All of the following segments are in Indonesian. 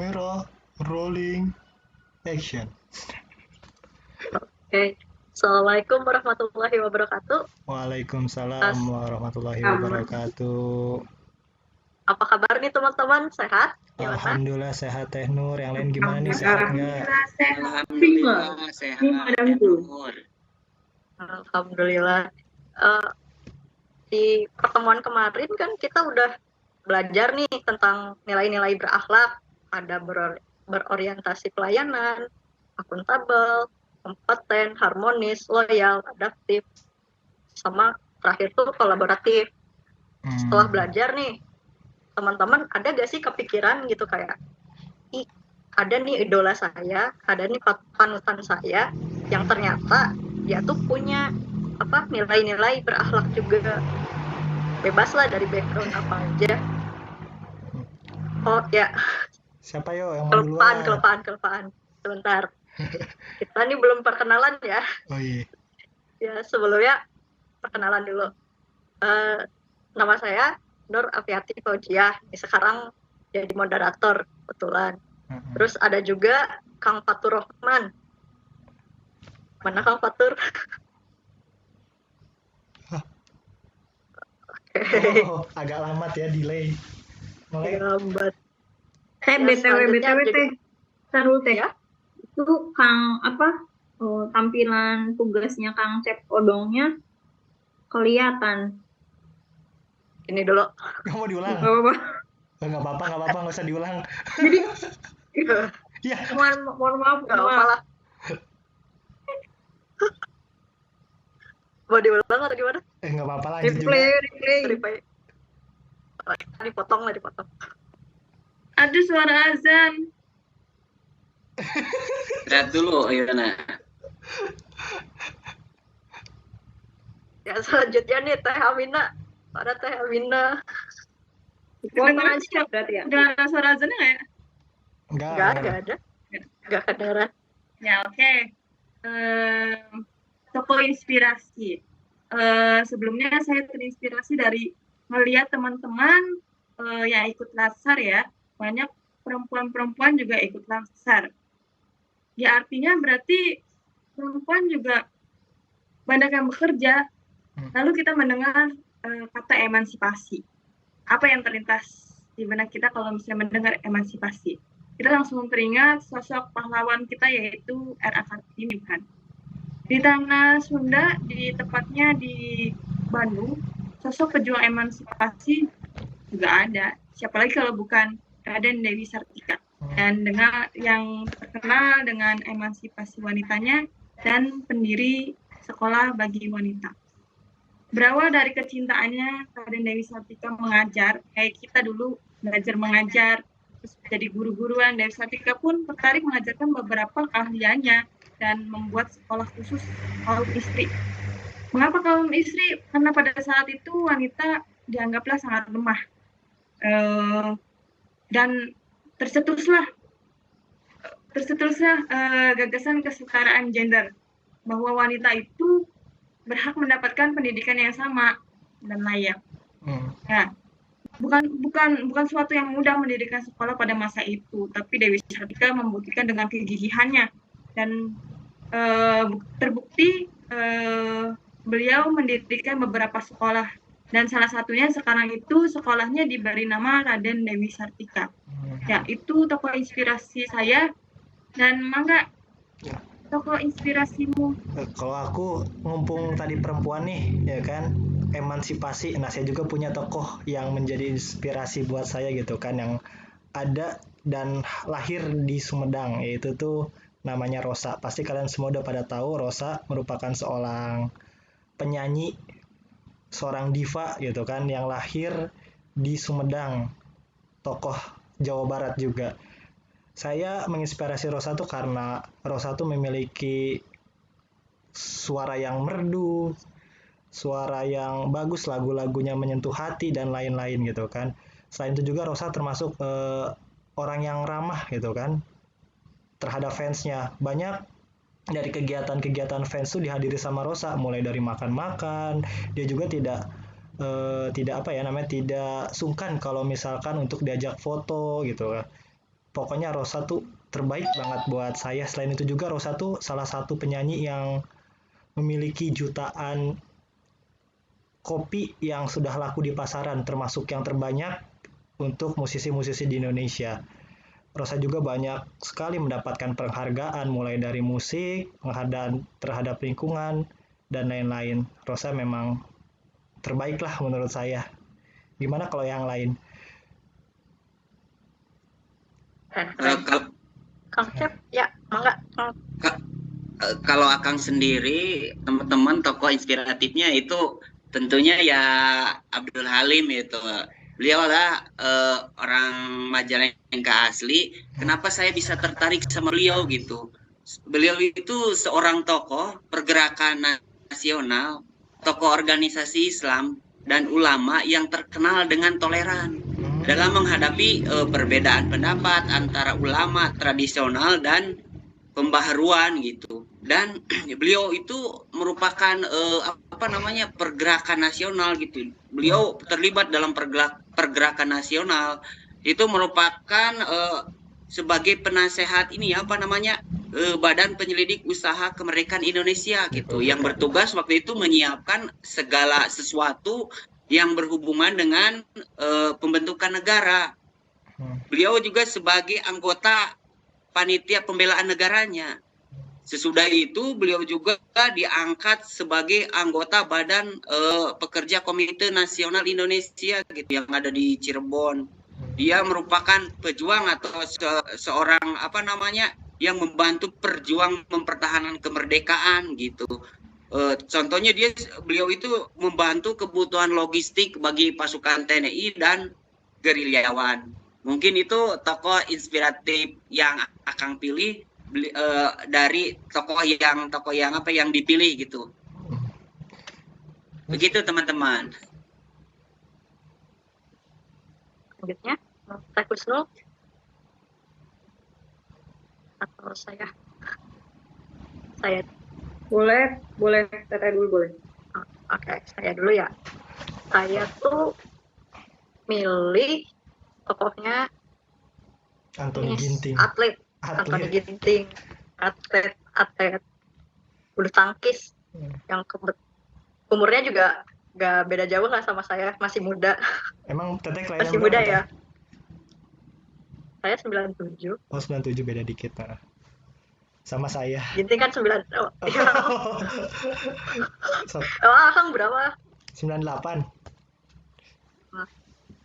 Kamera, rolling, action. Oke. Assalamualaikum warahmatullahi wabarakatuh. Waalaikumsalam warahmatullahi Sama. wabarakatuh. Apa kabar nih teman-teman? Sehat? Gimana? Alhamdulillah sehat Teh Nur. Yang lain gimana nih, sehat nggak? Alhamdulillah sehat. Alhamdulillah Ini sehat. madamku. Nur. Alhamdulillah. Eh, di pertemuan kemarin kan kita udah belajar nih tentang nilai-nilai berakhlak, ada berorientasi pelayanan, akuntabel, kompeten, harmonis, loyal, adaptif, sama terakhir tuh kolaboratif. Setelah belajar nih, teman-teman ada gak sih kepikiran gitu kayak, ada nih idola saya, ada nih panutan saya yang ternyata dia tuh punya nilai-nilai berakhlak juga, bebas lah dari background apa aja. Oh ya, Siapa yo yang mau duluan? kelepaan sebentar. Kita nih belum perkenalan ya. Oh iya. Ya sebelumnya perkenalan dulu. Nama saya Nur Afiati Faujiah. Sekarang jadi moderator kebetulan. Terus ada juga Kang Fatur Rahman. Mana Kang Fatur? Oh, agak lambat ya, delay. Lambat. BTW teh. Taruh teh. Ya? Itu Kang tampilan tugasnya Kang Cep Odongnya kelihatan. Ini dulu. Nggak mau diulang? Gak apa-apa. Nggak apa-apa, nggak usah diulang. Jadi Ya. mohon maaf. Gak apa lah. Mau diulang atau gimana? Nggak apa-apa, lanjut juga. Replay. Dipotong. Ada suara azan. Lihat dulu, Yona. Ya selanjutnya nih Teh Amina. Ada Teh Amina. Kedengeran siap berarti ya? Udah ada suara azannya nggak ya? Nggak ada. Nggak kedengeran. Ya oke. Toko inspirasi. Sebelumnya saya terinspirasi dari melihat teman-teman yang ikut latsar ya. Banyak perempuan-perempuan juga ikut latsar. Ya artinya berarti perempuan juga banyak yang bekerja. Lalu kita mendengar kata emansipasi. Apa yang terlintas di benak kita kalau misalnya mendengar emansipasi? Kita langsung teringat sosok pahlawan kita yaitu R.A. Kartini kan. Di tanah Sunda, tepatnya di Bandung, sosok pejuang emansipasi juga ada. Siapa lagi kalau bukan Raden Dewi Sartika. Dan dengan yang terkenal dengan emansipasi wanitanya dan pendiri sekolah bagi wanita. Berawal dari kecintaannya, Raden Dewi Sartika mengajar, kayak kita dulu belajar mengajar, terus jadi guru-guruan. Dewi Sartika pun tertarik mengajarkan beberapa keahliannya dan membuat sekolah khusus kaum istri. Mengapa kaum istri? Karena pada saat itu wanita dianggaplah sangat lemah. Dan tercetuslah gagasan kesetaraan gender, bahwa wanita itu berhak mendapatkan pendidikan yang sama dan layak. Nah, bukan suatu yang mudah mendirikan sekolah pada masa itu, tapi Dewi Sartika membuktikan dengan kegigihannya dan terbukti beliau mendirikan beberapa sekolah dan salah satunya sekarang itu sekolahnya diberi nama Raden Dewi Sartika. Ya, itu tokoh inspirasi saya. Dan mangga tokoh inspirasimu. Kalau aku ngumpung tadi perempuan nih, ya kan, emansipasi. Nah, saya juga punya tokoh yang menjadi inspirasi buat saya gitu kan, yang ada dan lahir di Sumedang, yaitu tuh namanya Rosa. Pasti kalian semua udah pada tahu Rosa merupakan seorang penyanyi, seorang diva gitu kan, yang lahir di Sumedang, tokoh Jawa Barat juga. Saya menginspirasi Rosa tuh karena Rosa tuh memiliki suara yang merdu, suara yang bagus, lagu-lagunya menyentuh hati dan lain-lain gitu kan. Selain itu juga Rosa termasuk orang yang ramah gitu kan terhadap fansnya. Banyak dari kegiatan-kegiatan fans tuh dihadiri sama Rosa, mulai dari makan-makan. Dia juga tidak tidak sungkan kalau misalkan untuk diajak foto gitu kan. pokoknya Rosa tuh terbaik banget buat saya. Selain itu juga Rosa tuh salah satu penyanyi yang memiliki jutaan kopi yang sudah laku di pasaran, termasuk yang terbanyak untuk musisi-musisi di Indonesia. Rosa juga banyak sekali mendapatkan penghargaan mulai dari musik, penghargaan terhadap lingkungan, dan lain-lain. Rosa memang terbaik lah menurut saya. Gimana kalau yang lain? Kalau Kang Cep, ya, mangga. kalau Akang sendiri, teman-teman tokoh inspiratifnya itu tentunya ya Abdul Halim itu. Beliau lah orang Majalengka asli. Kenapa saya bisa tertarik sama beliau gitu? Beliau itu seorang tokoh pergerakan nasional, tokoh organisasi Islam dan ulama yang terkenal dengan toleran dalam menghadapi perbedaan pendapat antara ulama tradisional dan pembaharuan gitu. Dan beliau itu merupakan pergerakan nasional gitu. Beliau terlibat dalam pergerakan nasional, itu merupakan sebagai penasehat Badan Penyelidik Usaha Kemerdekaan Indonesia gitu, yang bertugas waktu itu menyiapkan segala sesuatu yang berhubungan dengan pembentukan negara. Beliau juga sebagai anggota panitia pembelaan negaranya. Sesudah itu beliau juga diangkat sebagai anggota Badan Pekerja Komite Nasional Indonesia gitu yang ada di Cirebon. Dia merupakan pejuang atau seorang yang membantu perjuang mempertahankan kemerdekaan gitu. Contohnya beliau itu membantu kebutuhan logistik bagi pasukan TNI dan gerilyawan. Mungkin itu tokoh inspiratif yang Akang pilih dari tokoh yang dipilih gitu. Begitu teman-teman. Selanjutnya, Teh Husnul atau saya Boleh Teteh dulu boleh. Oke, saya dulu ya. Saya tuh milih tokohnya Anthony Ginting. Anthony Ginting, atlet bulu tangkis yang umurnya juga gak beda jauh lah sama saya, masih muda. Emang Teteh kelahiran masih muda ya? Saya 97. Oh, 97 beda dikit. Sama saya. Ginting kan 9. Oh, iya. Akang berapa? 98.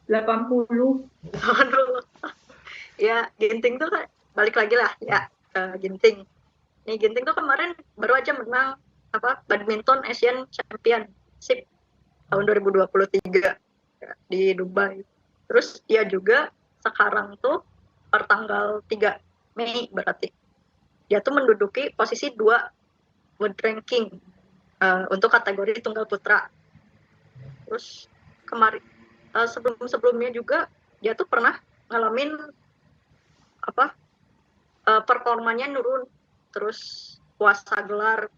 80. Ya, Ginting tuh kan balik lagi lah ya ke Ginting. Nih Ginting tuh kemarin baru aja menang badminton Asian Championship tahun 2023 di Dubai. Terus dia juga sekarang tuh per tanggal 3 Mei berarti dia tuh menduduki posisi 2 world ranking untuk kategori tunggal putra. Terus kemarin sebelumnya juga dia tuh pernah ngalamin performanya nurun, terus puasa gelar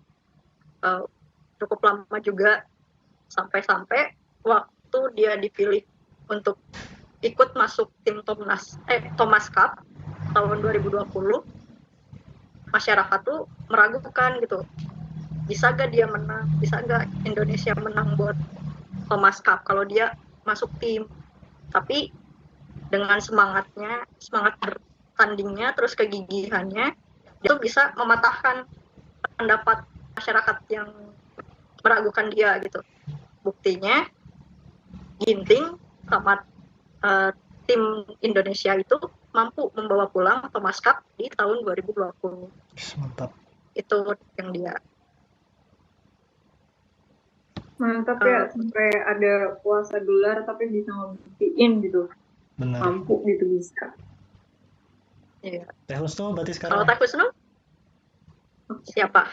cukup lama juga, sampai waktu dia dipilih untuk ikut masuk tim Thomas Cup tahun 2020, masyarakat tuh meragukan gitu, bisa gak dia menang, bisa gak Indonesia menang buat Thomas Cup kalau dia masuk tim. Tapi dengan semangat bertandingnya, terus kegigihannya, dia tuh bisa mematahkan pendapat masyarakat yang meragukan dia gitu. Buktinya Ginting sama tim Indonesia itu mampu membawa pulang Thomas Cup di tahun 2020. Mantap. Itu yang dia. Mantap ya, sampai ada puasa gelar tapi bisa ngebuktiin gitu. Benar. Mampu gitu bisa. Iya. Teh Husnul berarti sekarang. Kalau Teh Husnul siapa?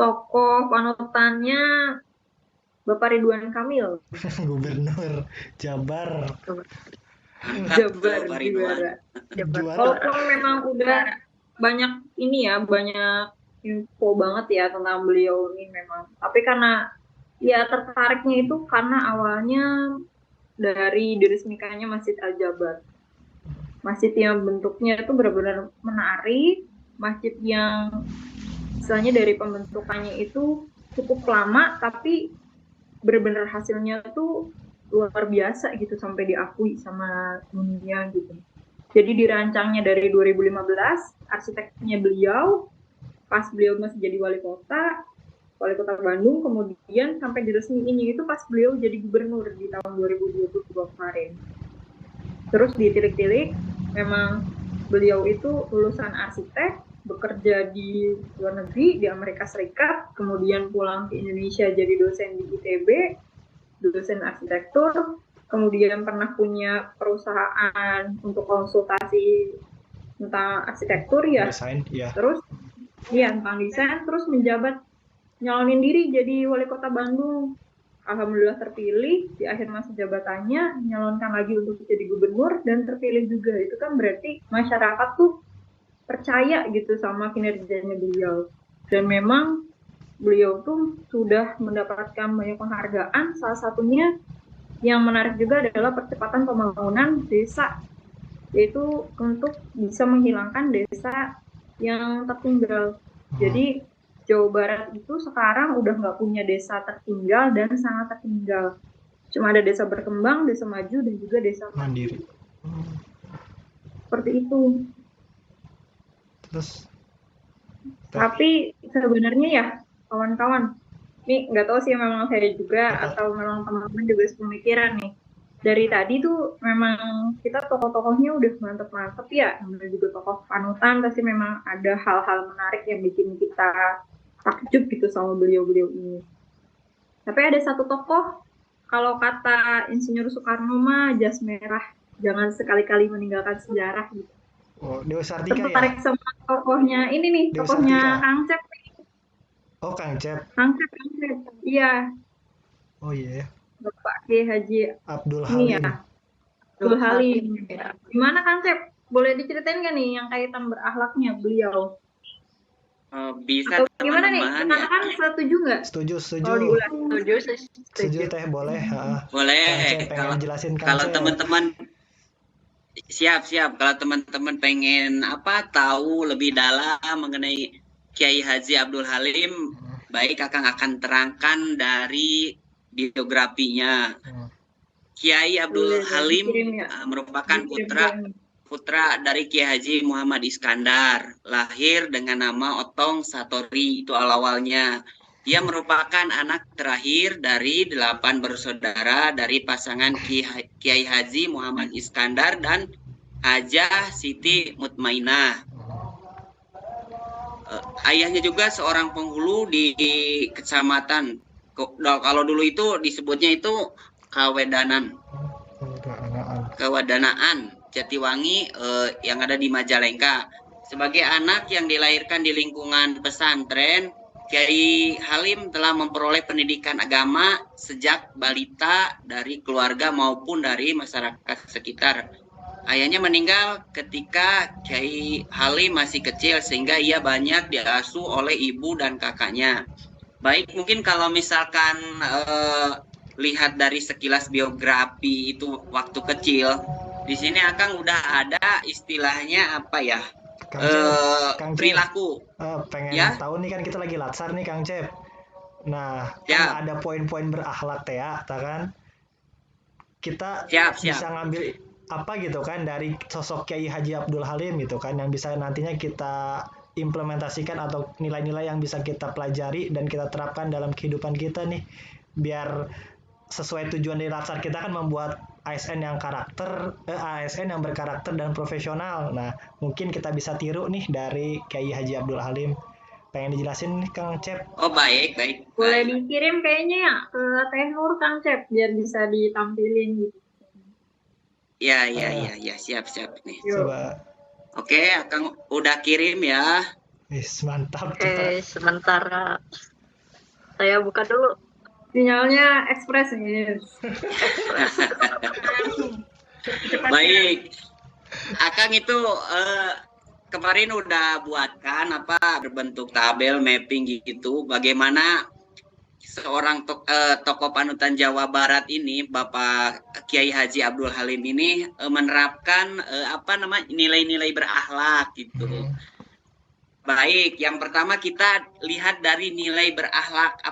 Tokoh panutannya Bapak Ridwan Kamil. Gubernur Jabar. Jabar juara. Walaupun memang udah banyak info banget ya tentang beliau ini memang. Tapi karena ya tertariknya itu karena awalnya dari diresmikannya Masjid Al Jabar. masjid yang bentuknya itu benar-benar menarik, masjid yang misalnya dari pembentukannya itu cukup lama tapi benar-benar hasilnya tuh luar biasa gitu sampai diakui sama dunia gitu. Jadi dirancangnya dari 2015, arsiteknya beliau, pas beliau masih jadi wali kota Bandung, kemudian sampai diresmiin itu pas beliau jadi gubernur di tahun 2022 kemarin. Terus ditilik-tilik, memang beliau itu lulusan arsitek, bekerja di luar negeri, di Amerika Serikat, kemudian pulang ke Indonesia jadi dosen di ITB, dosen arsitektur, kemudian pernah punya perusahaan untuk konsultasi tentang arsitektur ya. Desain, ya. Terus tentang desain, terus menjabat nyalonin diri jadi wali kota Bandung. Alhamdulillah terpilih, di akhir masa jabatannya nyalonkan lagi untuk jadi gubernur dan terpilih juga. Itu kan berarti masyarakat tuh percaya gitu sama kinerjanya beliau. Dan memang beliau tuh sudah mendapatkan banyak penghargaan, salah satunya yang menarik juga adalah percepatan pembangunan desa, yaitu untuk bisa menghilangkan desa yang tertinggal. Jadi Jawa Barat itu sekarang udah nggak punya desa tertinggal dan sangat tertinggal. Cuma ada desa berkembang, desa maju, dan juga desa mandiri. Seperti itu. Terus? Tapi sebenarnya ya, kawan-kawan, nih nggak tahu sih memang saya juga atau memang teman-teman juga sepemikiran nih. Dari tadi tuh memang kita tokoh-tokohnya udah mantep-mantep ya, namanya juga tokoh panutan, pasti memang ada hal-hal menarik yang bikin kita takjub gitu sama beliau-beliau ini. Tapi ada satu tokoh, kalau kata Insinyur Soekarno mah jas merah, jangan sekali-kali meninggalkan sejarah gitu. Oh, Dewa Sartika ya? Tertarik sama tokohnya ini nih, Dewa tokohnya Sartika. Kang Cep. Oh, Kang Cep. Kang Cep, iya. Oh iya. Bapak Kiai Haji Abdul ini Halim. ya, Abdul Halim. Gimana Kang Cep? Boleh diceritain nggak nih yang kaitan berakhlaknya beliau? Bisa atau gimana nih? teman-teman ya. Kan setuju nggak? Setuju. Kalau diulas. Setuju teh, boleh. Boleh. Kang Cep pengen jelasin Kang Kalau Cep. teman-teman siap. Kalau teman-teman pengen tahu lebih dalam mengenai Kiai Haji Abdul Halim, baik akan terangkan dari biografinya. Kiai Abdul Halim merupakan putra dari Kiai Haji Muhammad Iskandar, lahir dengan nama Otong Satori, itu awalnya. Ia merupakan anak terakhir dari 8 bersaudara dari pasangan Kiai Haji Muhammad Iskandar dan Hajah Siti Mutmainah. Ayahnya juga seorang penghulu di kecamatan, kalau dulu itu disebutnya itu Kewadanaan Jatiwangi yang ada di Majalengka. Sebagai anak yang dilahirkan di lingkungan pesantren, Kiai Halim telah memperoleh pendidikan agama sejak balita dari keluarga maupun dari masyarakat sekitar. Ayahnya meninggal ketika Kiai Halim masih kecil, sehingga ia banyak diasuh oleh ibu dan kakaknya. Baik, mungkin kalau misalkan lihat dari sekilas biografi itu waktu kecil, di sini Akang udah ada istilahnya apa ya? Kang perilaku. Pengen ya? Tahu nih, kan kita lagi latsar nih Kang Cep. Nah, ya. Kan ada poin-poin berakhlak teh ya, kan? Kita Siap. bisa ngambil apa gitu kan dari sosok Kiai Haji Abdul Halim gitu kan, yang bisa nantinya kita implementasikan atau nilai-nilai yang bisa kita pelajari dan kita terapkan dalam kehidupan kita nih, biar sesuai tujuan dari latsar kita kan membuat ASN yang ASN yang berkarakter dan profesional. Nah, mungkin kita bisa tiru nih dari Kiai Haji Abdul Halim. Pengen dijelasin nih Kang Cep? Oh, baik. Boleh dikirim kayaknya ya ke Teh Nur Kang Cep biar bisa ditampilin gitu. Ya, siap nih. Coba. Oke, Akang udah kirim ya. Mantap. Oke, sebentar. Saya buka dulu. Sinyalnya ekspres nih. Baik. Akang itu kemarin udah buatkan berbentuk tabel mapping gitu, bagaimana seorang tokoh panutan Jawa Barat ini, Bapak Kiai Haji Abdul Halim ini menerapkan nilai-nilai berakhlak gitu. Baik, yang pertama kita lihat dari nilai berakhlak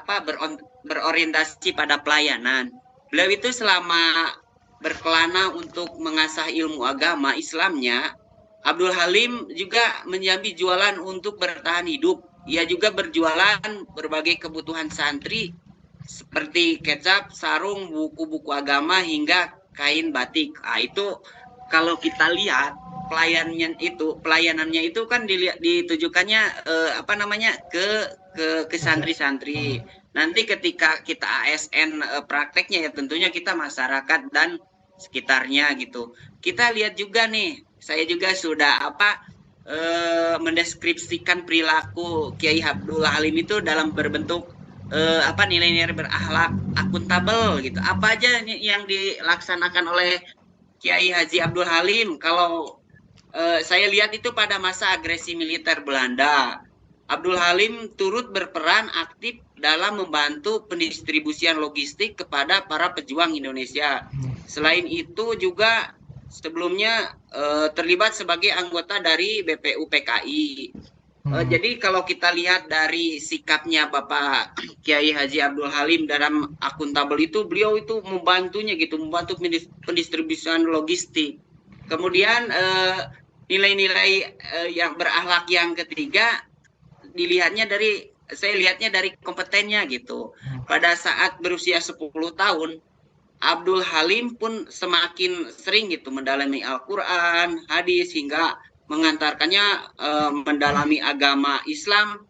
berorientasi pada pelayanan. Beliau itu selama berkelana untuk mengasah ilmu agama Islamnya, Abdul Halim juga menyambi jualan untuk bertahan hidup. Ia juga berjualan berbagai kebutuhan santri seperti kecap, sarung, buku-buku agama hingga kain batik. Nah, itu kalau kita lihat pelayanannya itu kan ditujukannya ke santri-santri. Nanti ketika kita ASN prakteknya ya tentunya kita masyarakat dan sekitarnya gitu. Kita lihat juga nih, saya juga sudah mendeskripsikan perilaku Kiai Abdul Halim itu dalam berbentuk nilai-nilai berakhlak akuntabel gitu. Apa aja yang dilaksanakan oleh Kiai Haji Abdul Halim? Kalau saya lihat itu pada masa agresi militer Belanda, Abdul Halim turut berperan aktif dalam membantu pendistribusian logistik kepada para pejuang Indonesia. Selain itu juga sebelumnya terlibat sebagai anggota dari BPU PKI. Jadi kalau kita lihat dari sikapnya Bapak Kiai Haji Abdul Halim dalam akuntabel itu, beliau itu membantu pendistribusian logistik. Kemudian nilai-nilai yang berakhlak yang ketiga saya lihatnya dari kompetennya gitu. Pada saat berusia 10 tahun, Abdul Halim pun semakin sering gitu mendalami Al-Quran, hadis hingga mengantarkannya mendalami agama Islam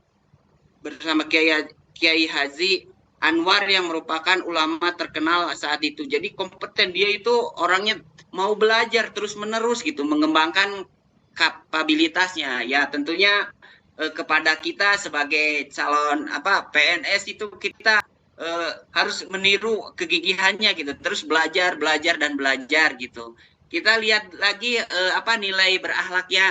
bersama Kiai Haji Anwar yang merupakan ulama terkenal saat itu. Jadi kompeten, dia itu orangnya mau belajar terus-menerus gitu, mengembangkan kapabilitasnya. Ya tentunya kepada kita sebagai calon PNS itu kita harus meniru kegigihannya gitu, terus belajar dan belajar gitu. Kita lihat lagi nilai berakhlaknya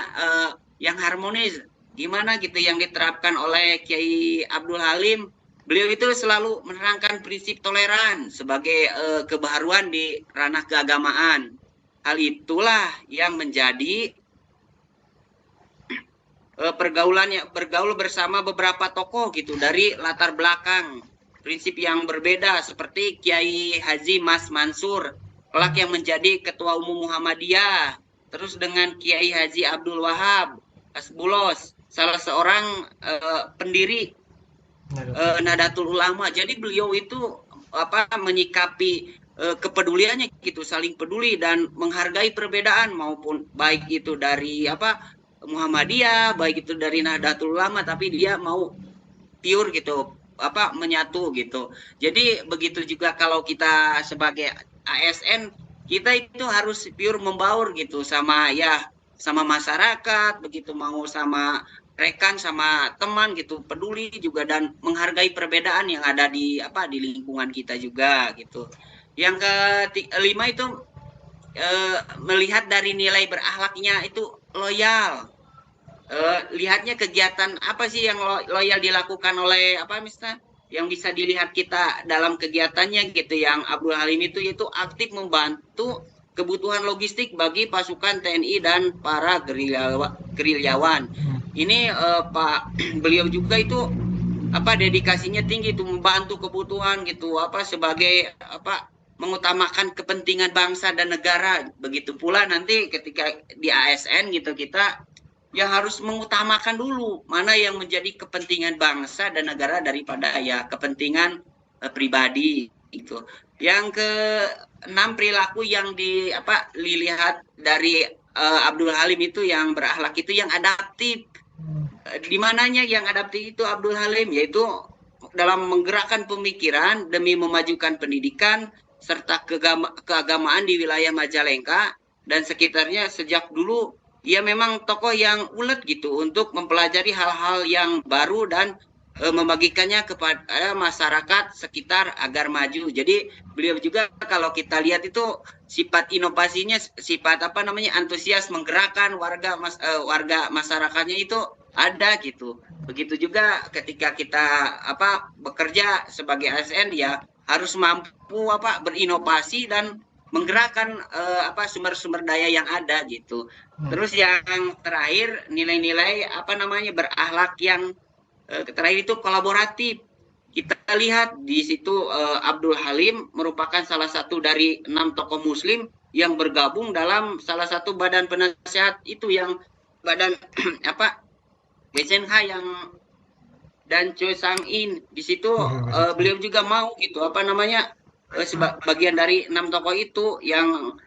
yang harmonis gimana gitu yang diterapkan oleh Kiai Abdul Halim. Beliau itu selalu menerangkan prinsip toleran sebagai kebaharuan di ranah keagamaan. Hal itulah yang menjadi bergaul bersama beberapa tokoh gitu dari latar belakang prinsip yang berbeda seperti Kiai Haji Mas Mansur, kelak yang menjadi Ketua Umum Muhammadiyah, terus dengan Kiai Haji Abdul Wahab Asbulos, salah seorang pendiri Nahdlatul Ulama. Jadi beliau itu menyikapi kepeduliannya gitu, saling peduli dan menghargai perbedaan, maupun baik itu dari Muhammadiyah, baik itu dari Nahdlatul Ulama, tapi dia mau pure gitu, menyatu gitu. Jadi begitu juga kalau kita sebagai ASN, kita itu harus pure membaur gitu sama masyarakat, begitu mau sama rekan, sama teman gitu, peduli juga dan menghargai perbedaan yang ada di lingkungan kita juga gitu. Yang kelima itu melihat dari nilai berakhlaknya itu loyal. Lihatnya kegiatan apa sih yang loyal dilakukan oleh misalnya yang bisa dilihat kita dalam kegiatannya gitu, yang Abdul Halim itu aktif membantu kebutuhan logistik bagi pasukan TNI dan para gerilyawan. Ini beliau juga itu dedikasinya tinggi itu membantu kebutuhan gitu, sebagai mengutamakan kepentingan bangsa dan negara. Begitu pula nanti ketika di ASN gitu, kita ya harus mengutamakan dulu mana yang menjadi kepentingan bangsa dan negara daripada kepentingan pribadi gitu. Yang ke-6 perilaku yang dilihat dari Abdul Halim itu yang berakhlak itu yang adaptif. Di mananya yang adaptif itu Abdul Halim, yaitu dalam menggerakkan pemikiran demi memajukan pendidikan serta keagamaan di wilayah Majalengka dan sekitarnya. Sejak dulu ia memang tokoh yang ulet gitu untuk mempelajari hal-hal yang baru dan membagikannya kepada masyarakat sekitar agar maju. Jadi beliau juga kalau kita lihat itu sifat inovasinya, sifat antusias menggerakkan warga masyarakatnya itu ada gitu. Begitu juga ketika kita bekerja sebagai ASN, ya harus mampu berinovasi dan menggerakkan sumber-sumber daya yang ada gitu. Terus yang terakhir, nilai-nilai berakhlak yang terakhir itu kolaboratif. Kita lihat di situ Abdul Halim merupakan salah satu dari 6 tokoh muslim yang bergabung dalam salah satu badan penasehat itu, yang badan BSNH yang dan Choi Sang In. Di situ beliau juga mau gitu bagian dari 6 tokoh itu yang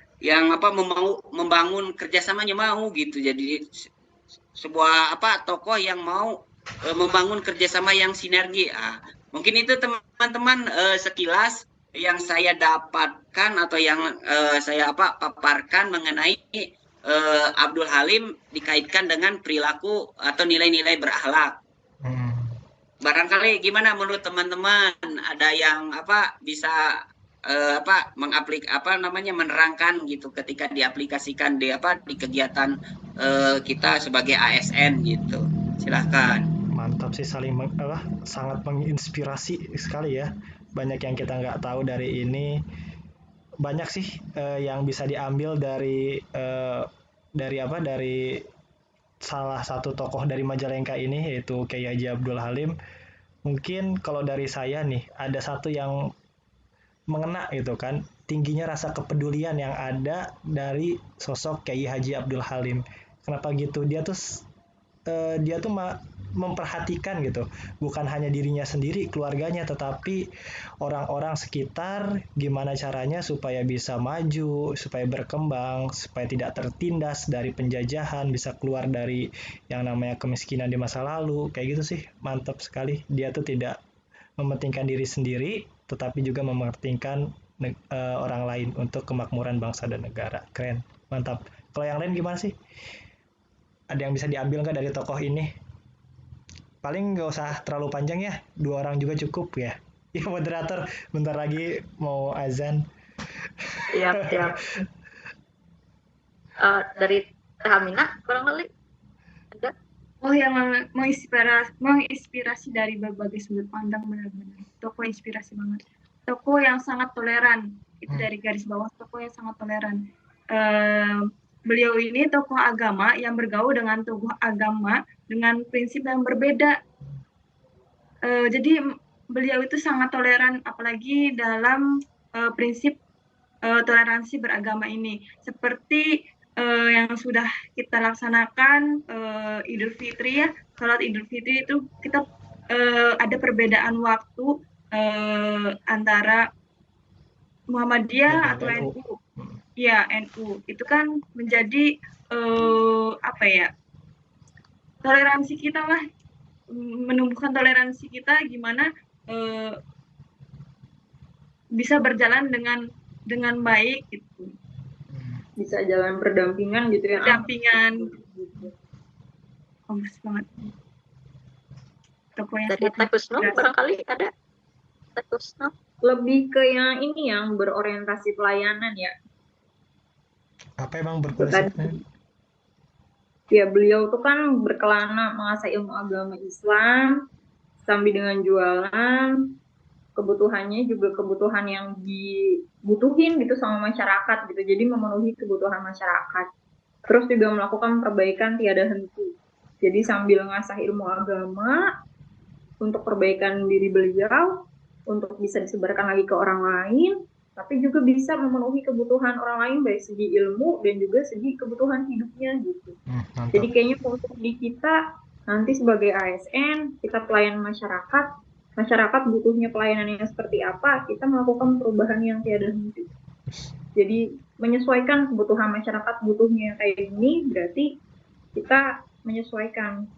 mau membangun kerjasamanya, mau gitu. Jadi sebuah tokoh yang mau membangun kerjasama yang sinergi. Mungkin itu teman-teman sekilas yang saya dapatkan atau yang saya paparkan mengenai Abdul Halim dikaitkan dengan perilaku atau nilai-nilai berakhlak. Barangkali gimana menurut teman-teman? Ada yang bisa menerangkan gitu ketika diaplikasikan di kegiatan kita sebagai ASN gitu. Silahkan. Mantap sih, sangat menginspirasi sekali ya. Banyak yang kita nggak tahu dari ini. Banyak sih yang bisa diambil dari salah satu tokoh dari Majalengka ini, yaitu Kiai Haji Abdul Halim. Mungkin kalau dari saya nih, ada satu yang mengena gitu kan, tingginya rasa kepedulian yang ada dari sosok Kiai Haji Abdul Halim. Kenapa gitu? Dia tuh memperhatikan gitu, bukan hanya dirinya sendiri, keluarganya, tetapi orang-orang sekitar, gimana caranya supaya bisa maju, supaya berkembang, supaya tidak tertindas dari penjajahan, bisa keluar dari yang namanya kemiskinan di masa lalu. Kayak gitu sih, mantap sekali. Dia tuh tidak mementingkan diri sendiri, tetapi juga mementingkan orang lain untuk kemakmuran bangsa dan negara. Keren, mantap. Kalau yang lain gimana sih? Ada yang bisa diambil nggak dari tokoh ini? Paling nggak usah terlalu panjang ya, 2 orang juga cukup ya. Ya moderator, bentar lagi mau azan. Siap. Dari Teh Aminah barangkali ada. Yang menginspirasi dari berbagai sudut pandang, benar-benar. Tokoh inspirasi banget. Tokoh yang sangat toleran. Itu dari garis bawah, tokoh yang sangat toleran. Beliau ini tokoh agama yang bergaul dengan tokoh agama dengan prinsip yang berbeda. Jadi beliau itu sangat toleran, apalagi dalam prinsip toleransi beragama ini. Seperti yang sudah kita laksanakan Idul Fitri ya, sholat Idul Fitri itu kita ada perbedaan waktu antara Muhammadiyah atau NU. Ya, NU itu kan menjadi toleransi kita lah, menumbuhkan toleransi kita gimana bisa berjalan dengan baik gitu. Bisa jalan berdampingan gitu ya. Berdampingan. Bagus banget. Dari Teh Husnu barangkali ada. Teh Husnu. Lebih ke yang ini, yang berorientasi pelayanan ya. Apa emang berkualitas? Ya, beliau tuh kan berkelana mengasah ilmu agama Islam sambil dengan jualan, kebutuhannya juga kebutuhan yang dibutuhin gitu sama masyarakat gitu, jadi memenuhi kebutuhan masyarakat. Terus juga melakukan perbaikan tiada henti, jadi sambil mengasah ilmu agama untuk perbaikan diri beliau, untuk bisa disebarkan lagi ke orang lain, tapi juga bisa memenuhi kebutuhan orang lain baik segi ilmu dan juga segi kebutuhan hidupnya gitu. Jadi kayaknya untuk di kita nanti sebagai ASN, kita pelayan masyarakat butuhnya pelayanan yang seperti apa, kita melakukan perubahan yang tiada henti. Jadi menyesuaikan kebutuhan masyarakat butuhnya kayak gini, berarti kita menyesuaikan,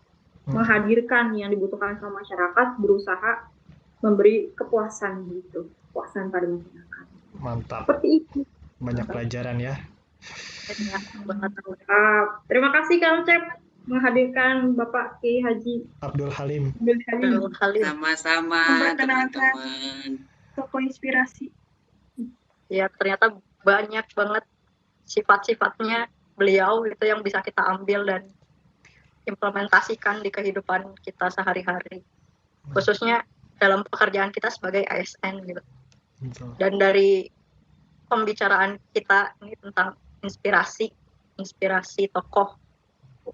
menghadirkan yang dibutuhkan sama masyarakat, berusaha memberi kepuasan gitu, kepuasan pada masyarakat. Mantap. Seperti itu. Banyak pelajaran ya. Terima kasih Kang Cep menghadirkan Bapak Kiai Haji Abdul Halim. Sama-sama teman-teman. Tokoh inspirasi. Ya, ternyata banyak banget sifat-sifatnya beliau itu yang bisa kita ambil dan implementasikan di kehidupan kita sehari-hari, khususnya dalam pekerjaan kita sebagai ASN gitu. Betul. Dan dari pembicaraan kita ini tentang inspirasi tokoh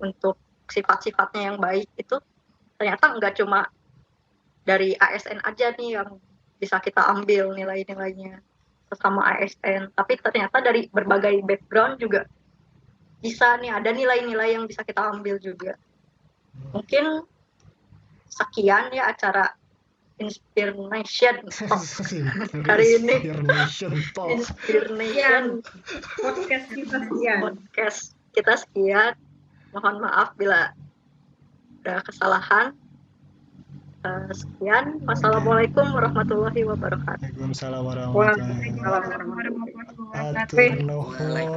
untuk sifat-sifatnya yang baik itu ternyata nggak cuma dari ASN aja nih yang bisa kita ambil nilai-nilainya sesama ASN, tapi ternyata dari berbagai background juga bisa nih ada nilai-nilai yang bisa kita ambil juga. Mungkin sekian ya acara Inspiration Talk hari ini. Inspiration Podcast kita sekian. Podcast kita sekian. Mohon maaf bila ada kesalahan. Sekian. Wassalamualaikum warahmatullahi wabarakatuh. Waalaikumsalam warahmatullahi wabarakatuh. Warahmatullahi wabarakatuh. Atur nuhun.